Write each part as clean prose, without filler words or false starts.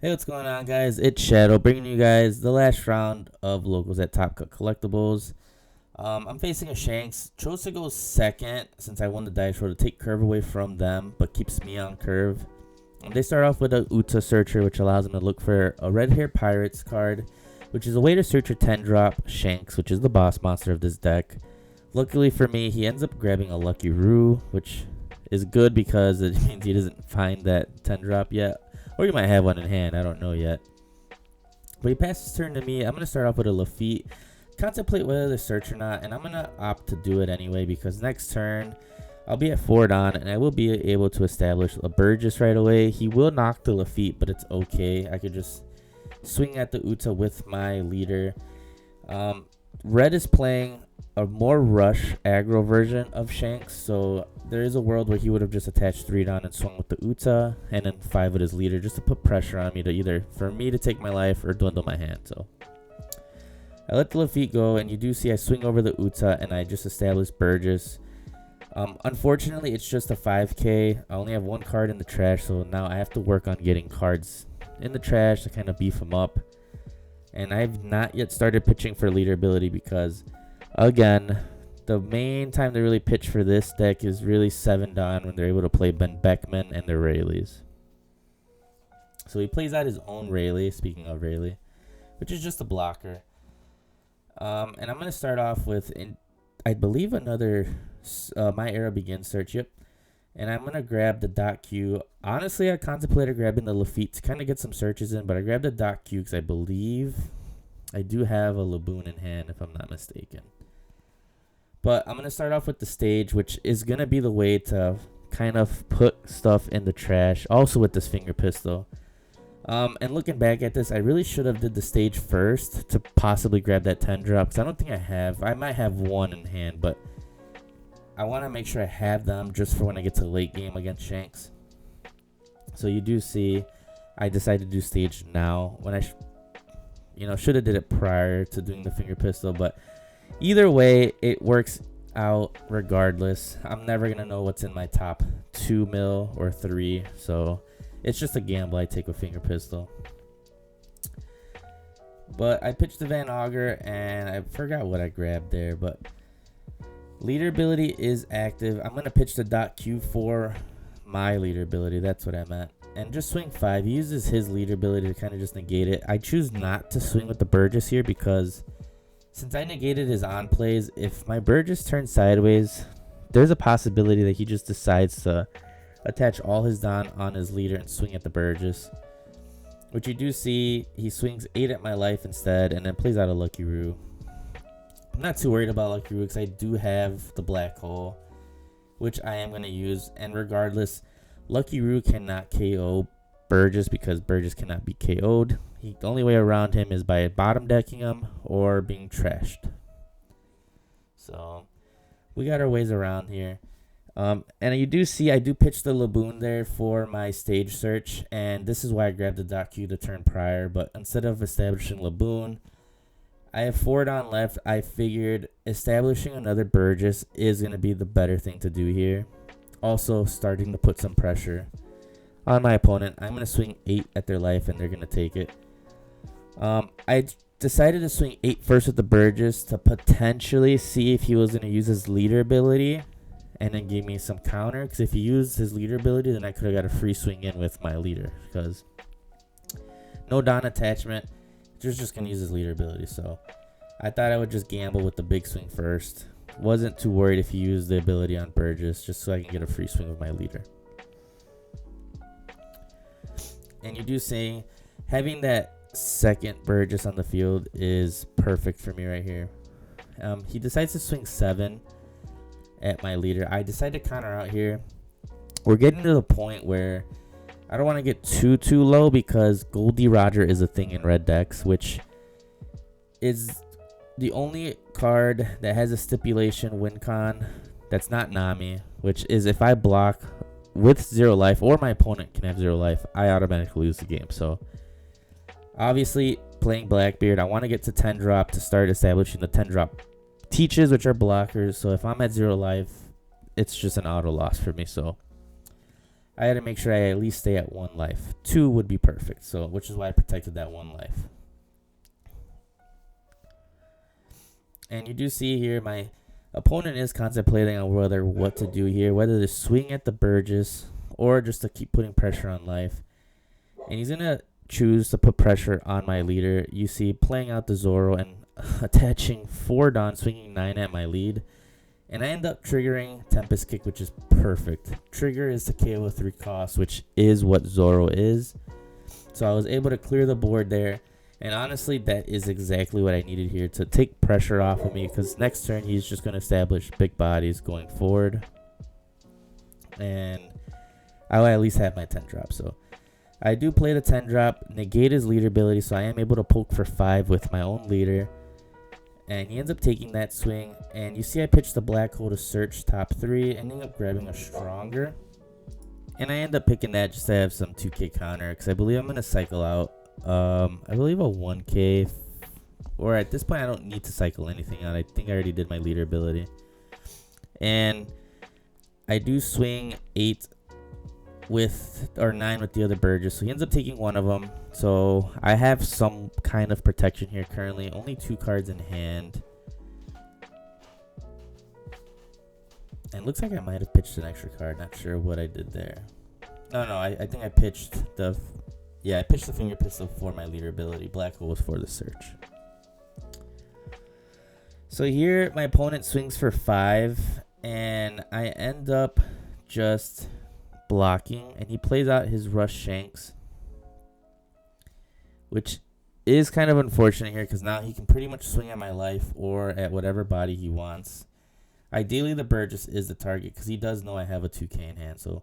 Hey, what's going on, guys? It's Shadow bringing you guys the last round of locals at Top Cut Collectibles. I'm facing a Shanks. Chose to go second since I won the dice roll to take curve away from them, but keeps me on curve. They start off with a Uta Searcher, which allows them to look for a Red Hair Pirates card, which is a way to search a 10-drop Shanks, which is the boss monster of this deck. Luckily for me, he ends up grabbing a Lucky Roo, which is good because it means he doesn't find that 10-drop yet. Or you might have one in hand, I don't know yet. But he passes his turn to me. I'm going to start off with a Lafitte. Contemplate whether to search or not, and I'm going to opt to do it anyway because next turn I'll be at 4 on and I will be able to establish a Burgess right away. He will knock the Lafitte, but it's okay. I could just swing at the Uta with my leader. Red is playing a more rush aggro version of Shanks, so there is a world where he would have just attached 3 down and swung with the Uta and then 5 with his leader just to put pressure on me to either for me to take my life or dwindle my hand. So I let the Lafitte go, and you do see I swing over the Uta and I just established Burgess. Unfortunately, it's just a 5k. I only have 1 card in the trash, so now I have to work on getting cards in the trash to kind of beef them up. And I've not yet started pitching for leader ability because, again, the main time to really pitch for this deck is really 7 down when they're able to play Ben Beckman and their Rayleighs. So he plays out his own Rayleigh, speaking of Rayleigh, which is just a blocker. And I'm going to start off with, I believe, another My Era Begins search. Yep. And I'm going to grab the Dot Q. Honestly, I contemplated grabbing the Lafitte to kind of get some searches in, but I grabbed the Dot Q because I believe I do have a Laboon in hand, if I'm not mistaken. But I'm going to start off with the stage, which is going to be the way to kind of put stuff in the trash. Also with this finger pistol. And looking back at this, I really should have did the stage first to possibly grab that 10 drop. Because I don't think I have. I might have 1 in hand, but I want to make sure I have them just for when I get to late game against Shanks. So you do see I decided to do stage now when I should have did it prior to doing the finger pistol, but either way it works out regardless. I'm never going to know what's in my top 2 mil or 3, so it's just a gamble I take with finger pistol. But I pitched the Van Auger and I forgot what I grabbed there, but leader ability is active. I'm going to pitch the Dot Q for my leader ability. That's what I meant. And just swing 5. He uses his leader ability to kind of just negate it. I choose not to swing with the Burgess here because since I negated his on plays, if my Burgess turns sideways, there's a possibility that he just decides to attach all his Don on his leader and swing at the Burgess. Which you do see, he swings 8 at my life instead and then plays out a Lucky Roo. I'm not too worried about Lucky Roo because I do have the Black Hole, which I am going to use. And regardless, Lucky Roo cannot KO Burgess because Burgess cannot be KO'd. The only way around him is by bottom decking him or being trashed. So we got our ways around here. And you do see I do pitch the Laboon there for my stage search. And this is why I grabbed the Dot Q the turn prior. But instead of establishing Laboon, I have 4 down left. I figured establishing another Burgess is going to be the better thing to do here. Also starting to put some pressure on my opponent. I'm going to swing 8 at their life and they're going to take it. I decided to swing 8 first with the Burgess to potentially see if he was going to use his leader ability and then give me some counter. Because if he used his leader ability, then I could have got a free swing in with my leader. Because no Don attachment. Just going to use his leader ability. So I thought I would just gamble with the big swing first. Wasn't too worried if he used the ability on Burgess, just so I can get a free swing with my leader. And you do see having that second Burgess on the field is perfect for me right here. He decides to swing 7 at my leader. I decide to counter out here. We're getting to the point where I don't want to get too low because Goldie Roger is a thing in red decks, which is the only card that has a stipulation win con that's not Nami, which is if I block with 0 life or my opponent can have 0 life, I automatically lose the game. So obviously playing Blackbeard, I want to get to 10 drop to start establishing the 10 drop teaches, which are blockers. So if I'm at 0 life, it's just an auto loss for me. So I had to make sure I at least stay at 1 life. 2 would be perfect, so which is why I protected that 1 life. And you do see here my opponent is contemplating on what to do here, whether to swing at the Burgess or just to keep putting pressure on life. And he's going to choose to put pressure on my leader. You see playing out the Zoro and attaching 4 Dawn, swinging 9 at my lead. And I end up triggering Tempest Kick, which is perfect. Trigger is to KO with 3 costs, which is what Zoro is. So I was able to clear the board there. And honestly, that is exactly what I needed here to take pressure off of me, because next turn he's just going to establish big bodies going forward. And I'll at least have my 10 drop. So I do play the 10 drop, negate his leader ability, so I am able to poke for 5 with my own leader. And he ends up taking that swing. And you see I pitched the black hole to search top 3, ending up grabbing a stronger. And I end up picking that just to have some 2k counter, because I believe I'm going to cycle out. I believe a 1k, or at this point I don't need to cycle anything out. I think I already did my leader ability. And I do swing 8 with, or 9 with the other Burgess, so he ends up taking 1 of them. So I have some kind of protection here currently, only 2 cards in hand. And it looks like I might have pitched an extra card, not sure what I did there. No, I think I pitched the... Yeah, I pitched the finger pistol for my leader ability. Black hole was for the search. So here, my opponent swings for 5, and I end up just blocking, and he plays out his Rush Shanks, which is kind of unfortunate here, because now he can pretty much swing at my life or at whatever body he wants. Ideally, the Burgess is the target, because he does know I have a 2k in hand, so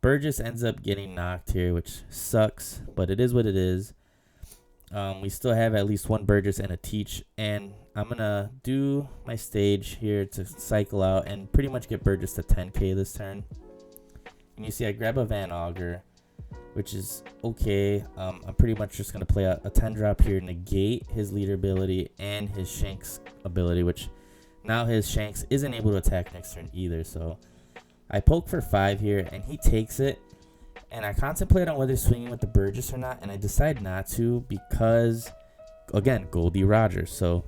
Burgess ends up getting knocked here, which sucks, but it is what it is. We still have at least 1 Burgess and a Teach, and I'm going to do my stage here to cycle out and pretty much get Burgess to 10k this turn. And you see I grab a Van Augur, which is okay. I'm pretty much just going to play a 10 drop here, negate his leader ability and his Shanks ability, which now his Shanks isn't able to attack next turn either, so I poke for 5 here, and he takes it. And I contemplate on whether swinging with the Burgess or not, and I decide not to because, again, Goldie Rogers. So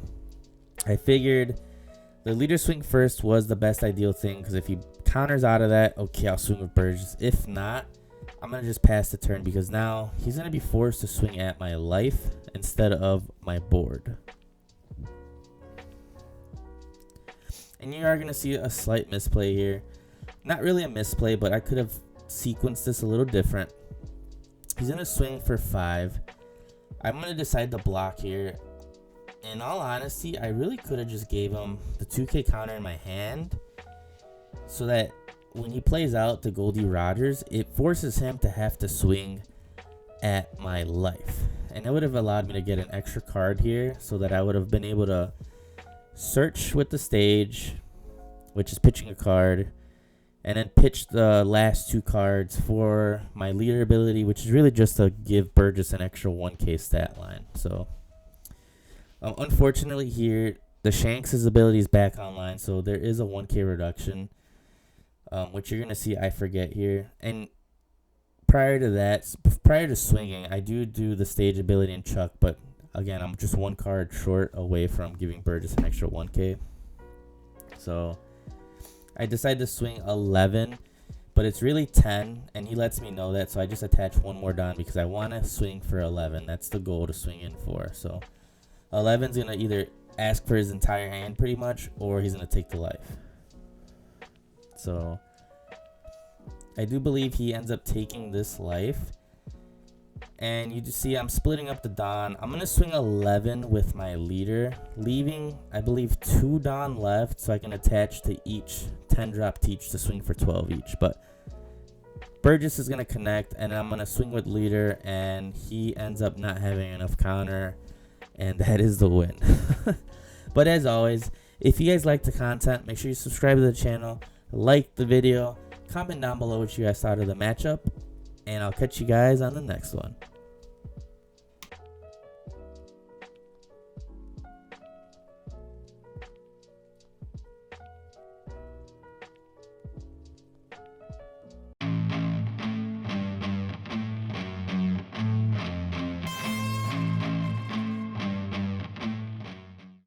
I figured the leader swing first was the best ideal thing, because if he counters out of that, okay, I'll swing with Burgess. If not, I'm going to just pass the turn, because now he's going to be forced to swing at my life instead of my board. And you are going to see a slight misplay here. Not really a misplay, but I could have sequenced this a little different. He's going to swing for 5. I'm going to decide to block here. In all honesty, I really could have just gave him the 2k counter in my hand, so that when he plays out the Goldie Rogers, it forces him to have to swing at my life. And it would have allowed me to get an extra card here, so that I would have been able to search with the stage, which is pitching a card, and then pitch the last 2 cards for my leader ability, which is really just to give Burgess an extra 1k stat line. So unfortunately here, the Shanks' ability is back online, so there is a 1k reduction, which you're going to see I forget here. And prior to that, prior to swinging, I do the stage ability and Chuck, but again, I'm just 1 card short away from giving Burgess an extra 1k. So I decide to swing 11, but it's really 10, and he lets me know that, so I just attach 1 more Dawn because I want to swing for 11. That's the goal to swing in for. So 11's going to either ask for his entire hand pretty much, or he's going to take the life. So I do believe he ends up taking this life. And you just see I'm splitting up the Dawn. I'm going to swing 11 with my leader, leaving, I believe, 2 Dawn left, so I can attach to each 10-drop Teach to swing for 12 each. But Burgess is going to connect, and I'm going to swing with leader, and he ends up not having enough counter, and that is the win. But as always, if you guys like the content, make sure you subscribe to the channel, like the video, comment down below what you guys thought of the matchup, and I'll catch you guys on the next one.